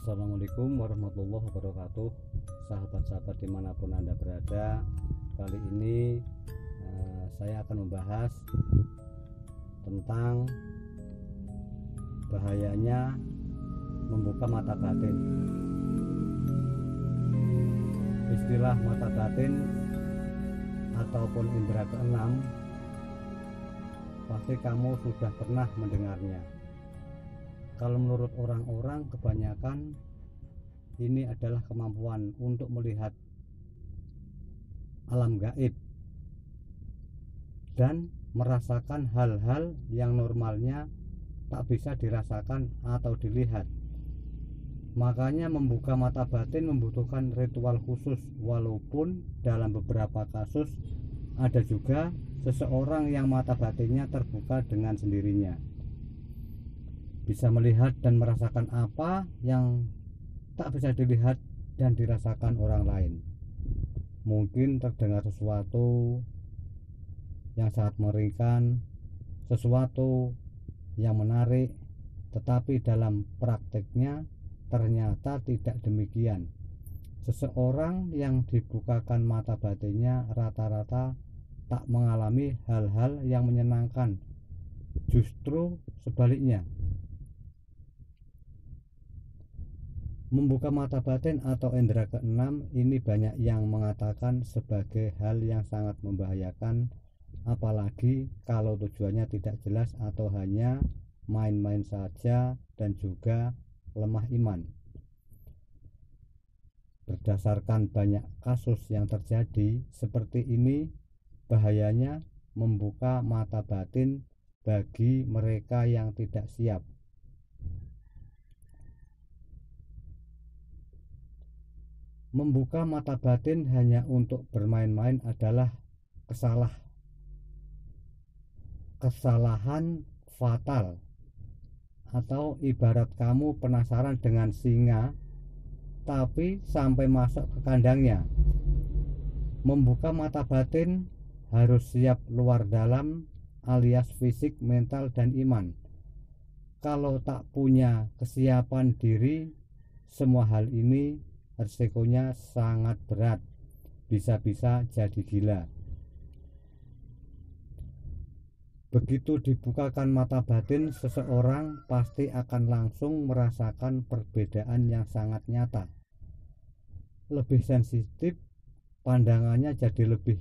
Assalamualaikum warahmatullahi wabarakatuh. Sahabat-sahabat dimanapun Anda berada, kali ini saya akan membahas tentang bahayanya membuka mata batin. Istilah mata batin ataupun indera keenam pasti kamu sudah pernah mendengarnya. Kalau menurut orang-orang kebanyakan ini adalah kemampuan untuk melihat alam gaib dan merasakan hal-hal yang normalnya tak bisa dirasakan atau dilihat. Makanya membuka mata batin membutuhkan ritual khusus, walaupun dalam beberapa kasus ada juga seseorang yang mata batinnya terbuka dengan sendirinya, bisa melihat dan merasakan apa yang tak bisa dilihat dan dirasakan orang lain. Mungkin terdengar sesuatu yang sangat mengerikan, sesuatu yang menarik, tetapi dalam prakteknya ternyata tidak demikian. Seseorang yang dibukakan mata batinnya rata-rata tak mengalami hal-hal yang menyenangkan, justru sebaliknya. Membuka mata batin atau indera keenam ini banyak yang mengatakan sebagai hal yang sangat membahayakan, apalagi kalau tujuannya tidak jelas atau hanya main-main saja dan juga lemah iman. Berdasarkan banyak kasus yang terjadi seperti ini, bahayanya membuka mata batin bagi mereka yang tidak siap. Membuka mata batin hanya untuk bermain-main adalah kesalahan fatal. Atau ibarat kamu penasaran dengan singa tapi sampai masuk ke kandangnya. Membuka mata batin harus siap luar dalam, alias fisik, mental, dan iman. Kalau tak punya kesiapan diri, semua hal ini resikonya sangat berat, bisa-bisa jadi gila. Begitu dibukakan mata batin, seseorang pasti akan langsung merasakan perbedaan yang sangat nyata. Lebih sensitif, pandangannya jadi lebih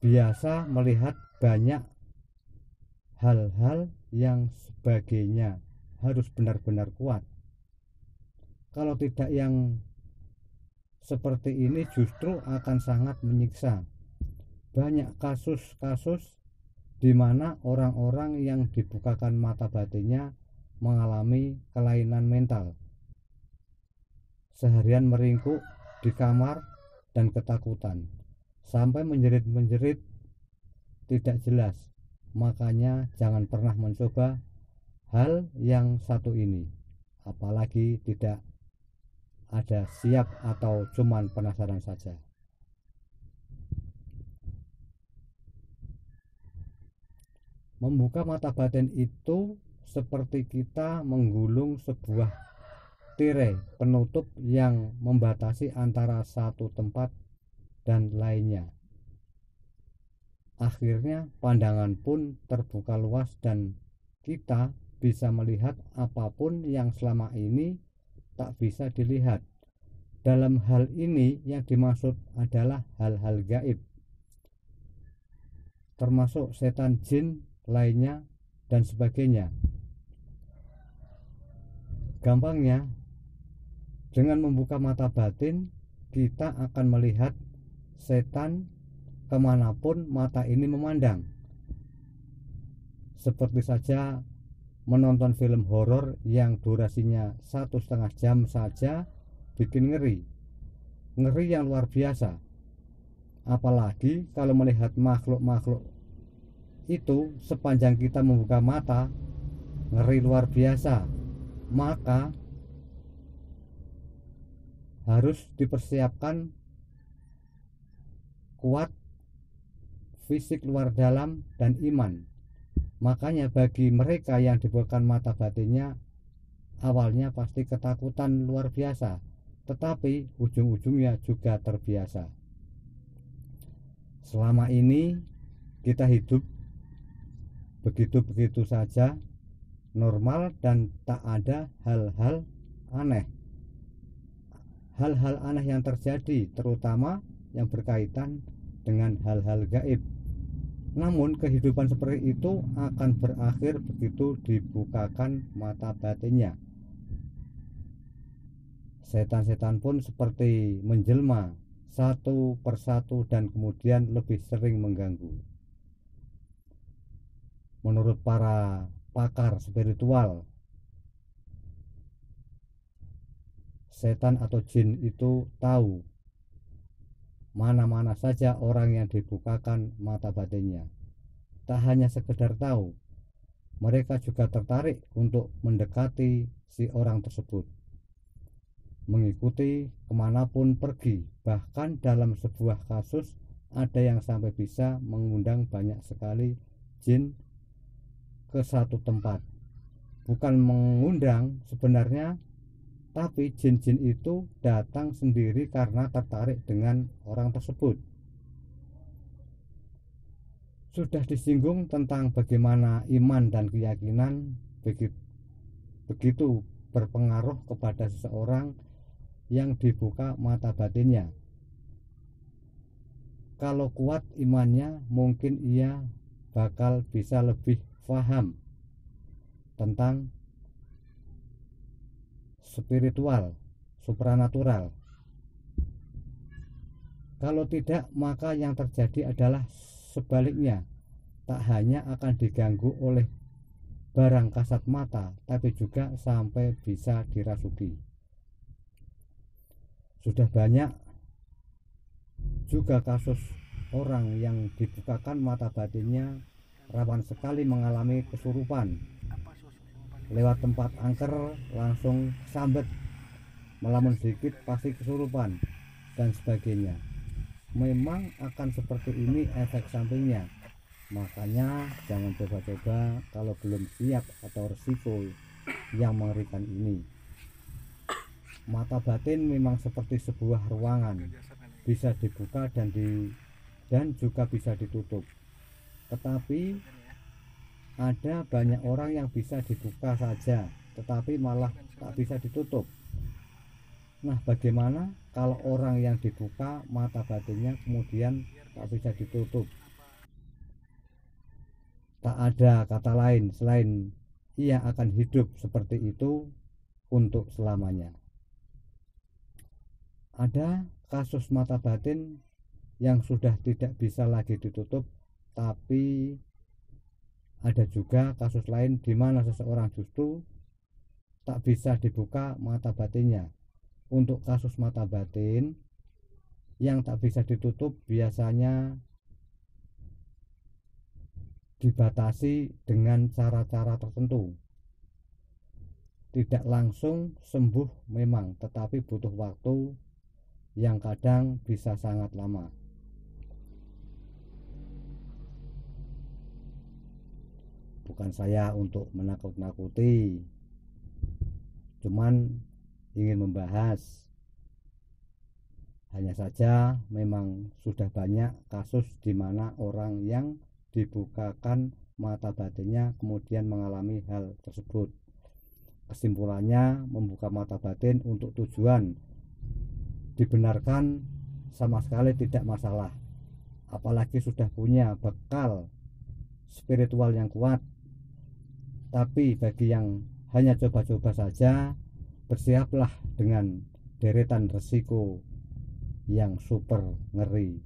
biasa melihat banyak hal-hal yang sebagainya. Harus benar-benar kuat. Kalau tidak, yang seperti ini justru akan sangat menyiksa. Banyak kasus-kasus di mana orang-orang yang dibukakan mata batinnya mengalami kelainan mental. Seharian meringkuk di kamar dan ketakutan, sampai menjerit-menjerit tidak jelas. Makanya jangan pernah mencoba hal yang satu ini, apalagi tidak ada siap atau cuman penasaran saja. Membuka mata batin itu seperti kita menggulung sebuah tirai penutup yang membatasi antara satu tempat dan lainnya. Akhirnya pandangan pun terbuka luas dan kita bisa melihat apapun yang selama ini tak bisa dilihat. Dalam hal ini yang dimaksud adalah hal-hal gaib, termasuk setan, jin lainnya dan sebagainya. Gampangnya, dengan membuka mata batin kita akan melihat setan kemanapun mata ini memandang. Seperti saja menonton film horor yang durasinya 1,5 jam saja bikin ngeri yang luar biasa. Apalagi kalau melihat makhluk-makhluk itu sepanjang kita membuka mata, ngeri luar biasa. Maka harus dipersiapkan kuat fisik luar dalam dan iman. Makanya bagi mereka yang dibukakan mata batinnya awalnya pasti ketakutan luar biasa, tetapi ujung-ujungnya juga terbiasa. Selama ini kita hidup begitu-begitu saja, normal, dan tak ada hal-hal aneh. Hal-hal aneh yang terjadi terutama yang berkaitan dengan hal-hal gaib. Namun kehidupan seperti itu akan berakhir begitu dibukakan mata batinnya. Setan-setan pun seperti menjelma satu persatu dan kemudian lebih sering mengganggu. Menurut para pakar spiritual, setan atau jin itu tahu mana-mana saja orang yang dibukakan mata batinnya. Tak hanya sekedar tahu, mereka juga tertarik untuk mendekati si orang tersebut, mengikuti kemanapun pergi. Bahkan dalam sebuah kasus ada yang sampai bisa mengundang banyak sekali jin ke satu tempat. Bukan mengundang sebenarnya, tapi jin-jin itu datang sendiri karena tertarik dengan orang tersebut. Sudah disinggung tentang bagaimana iman dan keyakinan begitu berpengaruh kepada seseorang yang dibuka mata batinnya. Kalau kuat imannya, mungkin ia bakal bisa lebih paham tentang spiritual, supranatural. Kalau tidak, maka yang terjadi adalah sebaliknya. Tak hanya akan diganggu oleh barang kasat mata, tapi juga sampai bisa dirasuki. Sudah banyak juga kasus orang yang dibukakan mata batinnya rawan sekali mengalami kesurupan. Lewat tempat angker langsung sambet, melamun sedikit pasti kesurupan, dan sebagainya. Memang akan seperti ini efek sampingnya. Makanya jangan coba-coba kalau belum siap atau risiko yang mengerikan ini. Mata batin memang seperti sebuah ruangan, bisa dibuka dan juga bisa ditutup. Tetapi ada banyak orang yang bisa dibuka saja, tetapi malah tak bisa ditutup. Nah, bagaimana kalau orang yang dibuka mata batinnya kemudian tak bisa ditutup? Tak ada kata lain selain ia akan hidup seperti itu untuk selamanya. Ada kasus mata batin yang sudah tidak bisa lagi ditutup, tapi ada juga kasus lain di mana seseorang justru tak bisa dibuka mata batinnya. Untuk kasus mata batin yang tak bisa ditutup biasanya dibatasi dengan cara-cara tertentu. Tidak langsung sembuh memang, tetapi butuh waktu yang kadang bisa sangat lama. Bukan saya untuk menakut-nakuti, cuman ingin membahas. Hanya saja memang sudah banyak kasus di mana orang yang dibukakan mata batinnya kemudian mengalami hal tersebut. Kesimpulannya, membuka mata batin untuk tujuan dibenarkan sama sekali tidak masalah, apalagi sudah punya bekal spiritual yang kuat. Tapi bagi yang hanya coba-coba saja, bersiaplah dengan deretan resiko yang super ngeri.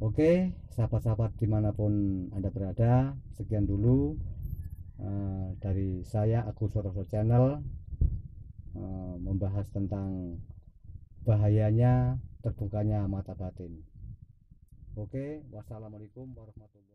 Oke, sahabat-sahabat dimanapun Anda berada, sekian dulu dari saya, Agus Soroso Channel, membahas tentang bahayanya terbukanya mata batin. Oke, wassalamualaikum warahmatullahi wabarakatuh.